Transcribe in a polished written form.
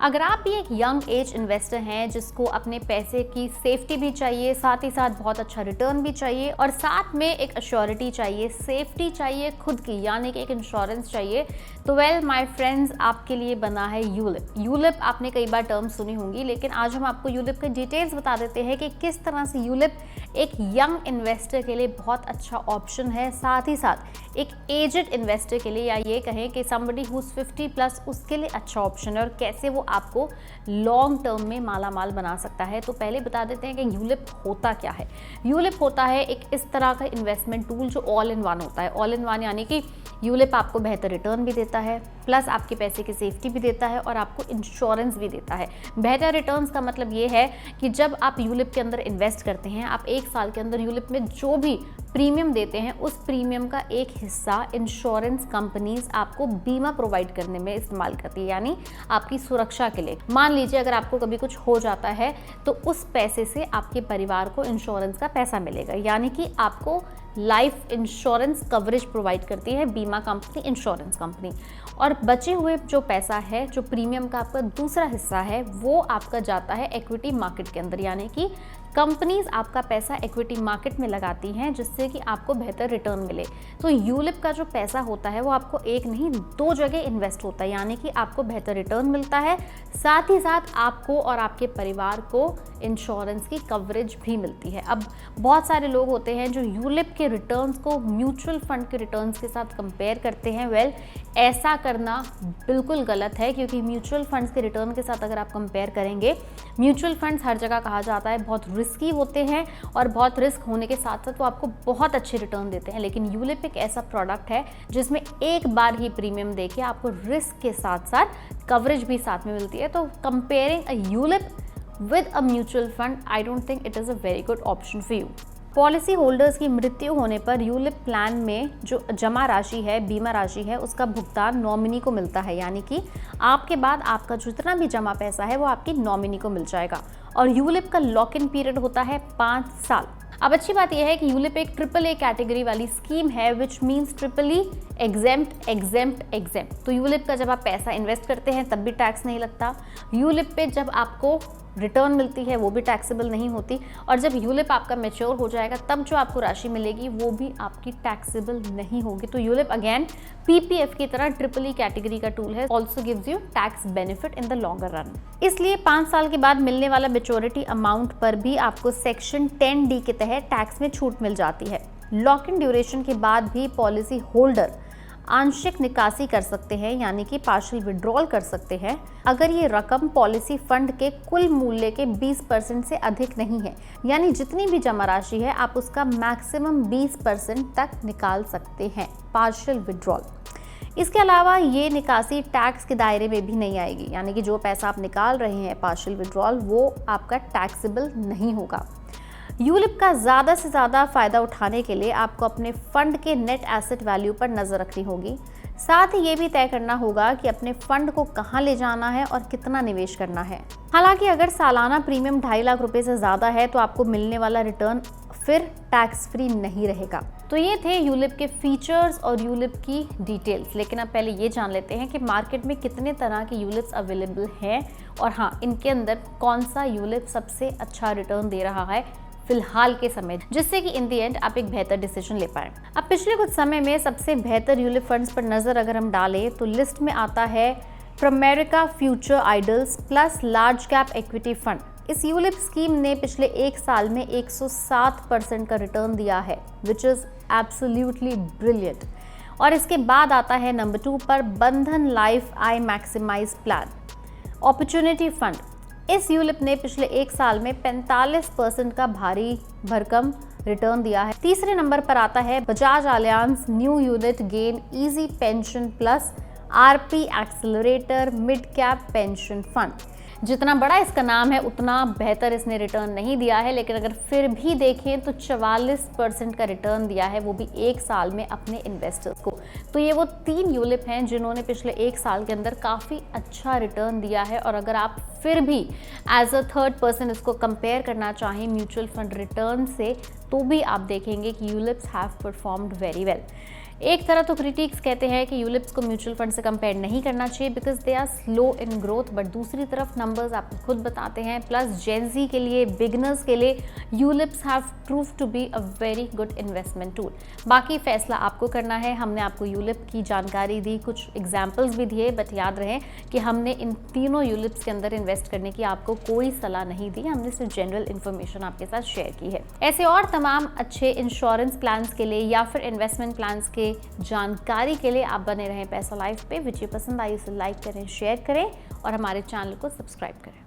अगर आप भी एक यंग एज इन्वेस्टर हैं जिसको अपने पैसे की सेफ्टी भी चाहिए, साथ ही साथ बहुत अच्छा रिटर्न भी चाहिए और साथ में एक अश्योरिटी चाहिए, सेफ्टी चाहिए खुद की, यानी कि एक इंश्योरेंस चाहिए, तो वेल माय फ्रेंड्स, आपके लिए बना है यूलिप। यूलिप आपने कई बार टर्म सुनी होंगी, लेकिन आज हम आपको यूलिप के डिटेल्स बता देते हैं कि किस तरह से यूलिप एक यंग इन्वेस्टर के लिए बहुत अच्छा ऑप्शन है, साथ ही साथ एक एजेड इन्वेस्टर के लिए, या ये कहें कि समबडी हु इज 50+ उसके लिए अच्छा ऑप्शन है और कैसे वो आपको लॉन्ग टर्म में माला माल बना सकता है। तो पहले बता देते हैं कि यूलिप होता क्या है। यूलिप होता है एक इस तरह का इन्वेस्टमेंट टूल जो ऑल इन वन होता है। ऑल इन वन यानी कि यूलिप आपको बेहतर रिटर्न भी देता है, प्लस आपके पैसे की सेफ्टी भी देता है और आपको इंश्योरेंस भी देता है। बेहतर रिटर्न्स का मतलब ये है कि जब आप यूलिप के अंदर इन्वेस्ट करते हैं, आप एक साल के अंदर यूलिप में जो भी प्रीमियम देते हैं, उस प्रीमियम का एक हिस्सा इंश्योरेंस कंपनीज आपको बीमा प्रोवाइड करने में इस्तेमाल करती है, यानी आपकी सुरक्षा के लिए। मान लीजिए अगर आपको कभी कुछ हो जाता है तो उस पैसे से आपके परिवार को इंश्योरेंस का पैसा मिलेगा, यानी कि आपको लाइफ इंश्योरेंस कवरेज प्रोवाइड करती है बीमा कंपनी, इंश्योरेंस कंपनी। और बचे हुए जो पैसा है, जो प्रीमियम का आपका दूसरा हिस्सा है, वो आपका जाता है इक्विटी मार्केट के अंदर, यानी कि कंपनीज आपका पैसा इक्विटी मार्केट में लगाती हैं जिससे कि आपको बेहतर रिटर्न मिले। तो यूलिप का जो पैसा होता है वो आपको एक नहीं 2 जगह इन्वेस्ट होता है, यानी कि आपको बेहतर रिटर्न मिलता है, साथ ही साथ आपको और आपके परिवार को इंश्योरेंस की कवरेज भी मिलती है। अब बहुत सारे लोग होते हैं जो यूलिप के रिटर्न्स को म्यूचुअल फंड के रिटर्न्स के साथ कंपेयर करते हैं। वेल, ऐसा करना बिल्कुल गलत है, क्योंकि म्यूचुअल फंड्स के रिटर्न के साथ अगर आप कंपेयर करेंगे, म्यूचुअल फंड्स हर जगह कहा जाता है बहुत रिस्की होते हैं और बहुत रिस्क होने के साथ साथ वो आपको बहुत अच्छे रिटर्न देते हैं। लेकिन यूलिप एक ऐसा प्रोडक्ट है जिसमें एक बार ही प्रीमियम देके आपको रिस्क के साथ साथ कवरेज भी साथ में मिलती है। तो comparing a ULIP with a mutual fund, I don't think it is a very good option for you. Policy holders की मृत्यु होने पर यूलिप प्लान में जो जमा राशि है, बीमा राशि है, उसका भुगतान नॉमिनी को मिलता है, यानी कि आपके बाद आपका जितना भी जमा पैसा है वो आपकी नॉमिनी को मिल जाएगा। और यूलिप का लॉक इन पीरियड होता है 5 साल। अब अच्छी बात यह है कि यूलिप एक AAA कैटेगरी वाली स्कीम है, which means triply exempt exempt exempt. तो यूलिप का जब आप पैसा इन्वेस्ट करते हैं तब भी टैक्स नहीं लगता, यूलिप पे जब आपको रिटर्न मिलती है वो भी टैक्सेबल नहीं होती, और जब यूलिप आपका मैच्योर हो जाएगा तब जो आपको राशि मिलेगी वो भी आपकी टैक्सेबल नहीं होगी। तो यूलिप अगेन PPF की तरह AAA कैटेगरी का टूल है, also gives you tax benefit in the longer run. इसलिए 5 साल के बाद मिलने वाला मेच्योरिटी अमाउंट पर भी आपको सेक्शन 10D के तहत टैक्स में छूट मिल जाती है। लॉक इन ड्यूरेशन के बाद भी पॉलिसी होल्डर आंशिक निकासी कर सकते हैं, यानी कि पार्शियल विड्रॉल कर सकते हैं, अगर ये रकम पॉलिसी फंड के कुल मूल्य के 20% से अधिक नहीं है। यानी जितनी भी जमा राशि है आप उसका मैक्सिमम 20% तक निकाल सकते हैं, पार्शियल विड्रॉल। इसके अलावा ये निकासी टैक्स के दायरे में भी नहीं आएगी, यानी कि जो पैसा आप निकाल रहे हैं पार्शियल विड्रॉल वो आपका टैक्सेबल नहीं होगा। यूलिप का ज़्यादा से ज़्यादा फ़ायदा उठाने के लिए आपको अपने फंड के नेट एसेट वैल्यू पर नज़र रखनी होगी, साथ ही ये भी तय करना होगा कि अपने फंड को कहाँ ले जाना है और कितना निवेश करना है। हालांकि अगर सालाना प्रीमियम 2.5 लाख रुपए से ज़्यादा है तो आपको मिलने वाला रिटर्न फिर टैक्स फ्री नहीं रहेगा। तो ये थे यूलिप के फीचर्स और यूलिप की डिटेल्स। लेकिन अब पहले ये जान लेते हैं कि मार्केट में कितने तरह के यूलिप्स अवेलेबल हैं और हाँ, इनके अंदर कौन सा यूलिप सबसे अच्छा रिटर्न दे रहा है फिलहाल के समय, जिससे कि इन दी एंड आप एक बेहतर डिसीजन ले पाएं। अब पिछले कुछ समय में सबसे बेहतर यूलिप फंड्स पर नजर अगर हम डालें तो लिस्ट में आता है Pramerica future idols plus large cap equity fund. इस यूलिप स्कीम ने पिछले 1 साल में 107% का रिटर्न दिया है, विच इज एब्सोल्युटली ब्रिलियंट। और इसके बाद आता है नंबर 2 पर Bandhan life i maximize plan opportunity fund. इस यूलिप ने पिछले 1 साल में 45% का भारी भरकम रिटर्न दिया है। तीसरे नंबर पर आता है Bajaj alliance new unit gain easy pension plus RP accelerator mid cap pension fund. जितना बड़ा इसका नाम है उतना बेहतर इसने रिटर्न नहीं दिया है, लेकिन अगर फिर भी देखें तो 44% का रिटर्न दिया है, वो भी 1 साल में अपने इन्वेस्टर्स को। तो ये वो 3 यूलिप हैं जिन्होंने पिछले 1 साल के अंदर काफ़ी अच्छा रिटर्न दिया है। और अगर आप फिर भी एज अ थर्ड पर्सन इसको कंपेयर करना चाहें म्यूचुअल फंड रिटर्न से, तो भी आप देखेंगे कि ULIPs have performed very well. एक तरह तो क्रिटिक्स कहते हैं कि यूलिप्स को म्यूचुअल फंड से कंपेयर नहीं करना चाहिए because they are slow in growth, but दूसरी तरफ नंबर्स आपको खुद बताते हैं, प्लस जेनजी के लिए, बिगनर्स के लिए ULIPs have prove to be a very good investment tool. बाकी फैसला आपको करना है। हमने आपको यूलिप की जानकारी दी, कुछ एग्जाम्पल्स भी दिए, बट याद रहे कि हमने इन तीनों यूलिप्स के अंदर इन्वेस्ट करने की आपको कोई सलाह नहीं दी, हमने सिर्फ जनरल इन्फॉर्मेशन आपके साथ शेयर की है। ऐसे और तमाम अच्छे इंश्योरेंस प्लान्स के लिए या फिर इन्वेस्टमेंट प्लान्स के जानकारी के लिए आप बने रहें पैसा लाइफ पे। वीडियो पसंद आई उसे लाइक करें, शेयर करें और हमारे चैनल को सब्सक्राइब करें।